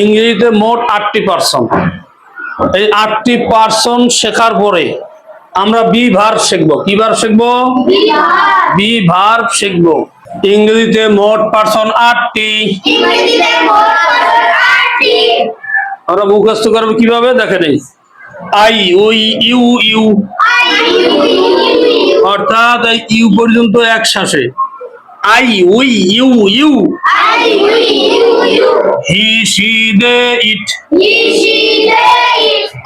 ইংরেজিতে মোট 8টি পার্সন। এই 8টি পার্সন শেখার পরে আমরা বি ভার্ব শিখবো। কি ভার্ব শিখবো? বি ভার্ব শিখবো। ইংরেজিতে মোট পার্সন 8টি। আমরা মুখস্থ করবো কিভাবে দেখে নেই। আই, উই, ইউ, ইউ, অর্থাৎ এই ইউ পর্যন্ত এক শ্বাসে। I, we, you, you, he, she, they, it.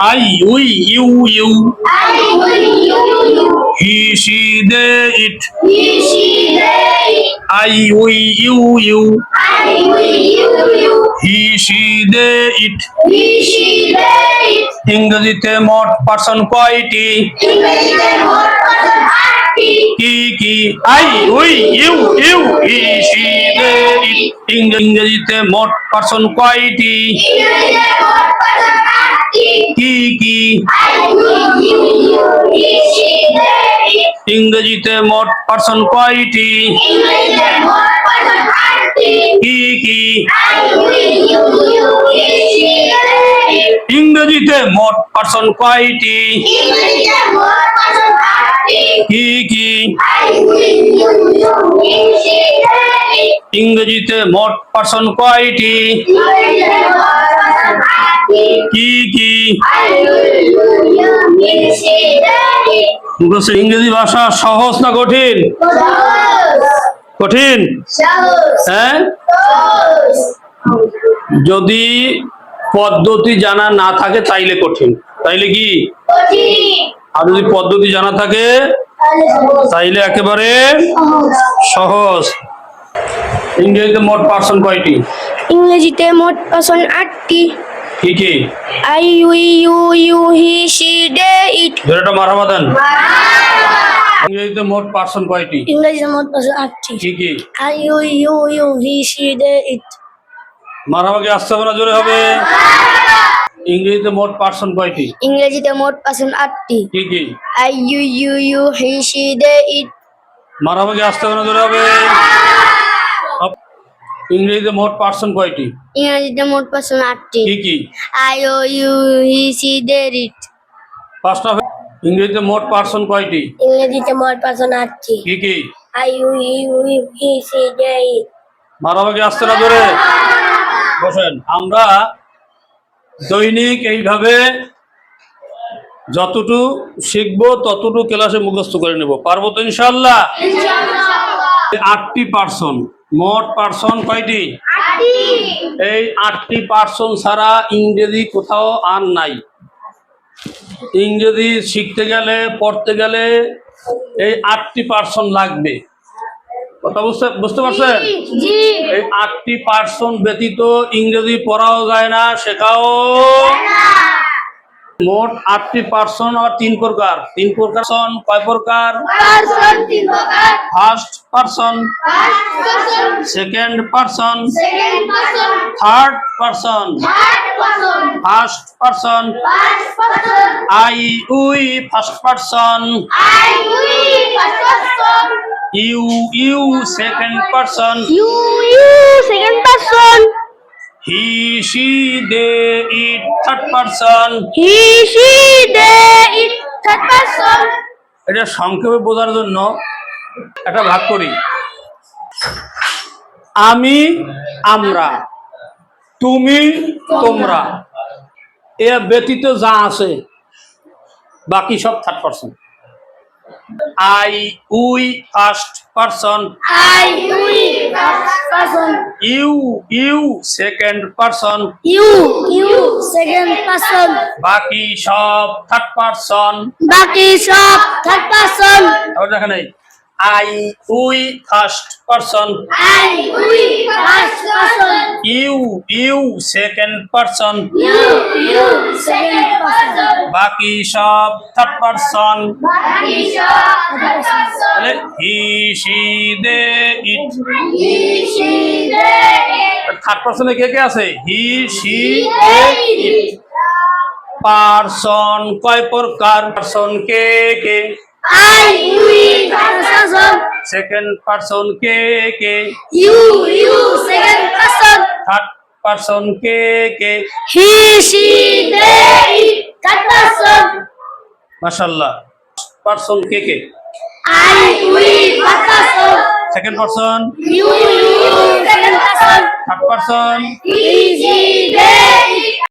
I, we, you, you, he, she, they, it. I, we, you, you, he, she, they, it. ইংরেজিতে মোট পার্সন কয়টি? কি কি? I, we, you, you, he, she, they, it. ইংরেজিতে মোট person কয়টি? কি কি? ইংরেজিতে মোট পার্সন কয়টি? কি কি? ইংরেজিতে মোট পার্সন কয়টি? কি কি? ইংরেজিতে মোট পার্সন কয়টি? কি কি? ইংরেজি ভাষা সহজ না কঠিন? কঠিন। হ্যাঁ, যদি পদ্ধতি জানা না থাকে তাইলে কঠিন। তাইলে কি? আর যদি পদ্ধতি জানা থাকে তাইলে একেবারে সহজ। ইংরেজিতে মোট পার্সন কয়টি? ইংরেজিতে মোট পার্সন 8টি। কি কি? I, we, you, you, he, she, they, it. যেটা মারহাবা দেন। ইংরেজিতে মোট পার্সন কয়টি? ইংরেজিতে মোট পার্সন 8টি। কি কি? I, we, you, you, he, she, they, it. মারহাবা কি আসতে হবে না জোরে হবে? ইংরেজিতে মোট পার্সন কয়টি? ইংরেজিতে মোট পার্সন 8টি। কি কি? I, you, you, you, he, she, they, it. মারহাবা কি আসতে হবে না জোরে হবে? ইংরেজিতে মোট পার্সন কয়টি? ইংরেজিতে মোট পার্সন 8টি। কি কি? আই, ও, you, he, she, they, it. পাঁচটা। ইংরেজিতে মোট পার্সন কয়টি? ইংরেজিতে মোট পার্সন 8টি। কি কি? I, you, you, he, she, they, it. মারহাবা কি আসতে না জোরে? বসেন। আমরা দৈনিক এইভাবে যতটুকু শিখবো ততটুকু ক্লাসে মুখস্থ করে নেব। পারবো তো ইনশাআল্লাহ? 8টি পার্সন। মোট পার্সন কয়টি? এই 8টি পার্সন ছাড়া ইংরেজি কোথাও আর নাই। ইংরেজি শিখতে গেলে পড়তে গেলে এই 8টি পার্সন লাগবে। কথা বুঝতে পারছেন? এই 8টি পার্সন ব্যতীত ইংরেজি পড়াও যায় না, শেখাও। মোট 8টি পার্সন আর 3 প্রকার। 3 প্রকার। কয় প্রকার? First person, second person, third person. First person I, we, first person. You, you, second person. Second person. He, she, they, it, third person. He, she, they, it, third person. এটা সংক্ষেপে বোঝার জন্য একটা ভাগ করি। আমি, আমরা, তুমি, তোমরা, এ ব্যতীত যা আছে বাকি সব third person. I, we, first person. I, we, first person. You, you, second person. You, you, second person. বাকি সব থার্ড পার্সন। বাকি সব থার্ড পার্সন। আবার দেখেন এই I, we, first person. I, we, first person. You, you, second person. You, you, second person. বাকি সব third person. বাকি সব থার্ড পার্সন। তাহলে he, she, they, it. He, she, they, it. Third পার্সনে কে কে আছে? He, she, they, it. Person কয় প্রকার? পার্সন কে কে? I, we, first person. Second person কে কে? You, you, second person. Third person কে কে? He, she, they, it. Third person. মাশাআল্লাহ। পারসন কে কে? I, we. First person. Second person, You. Second person. Third person, He, she, they, it.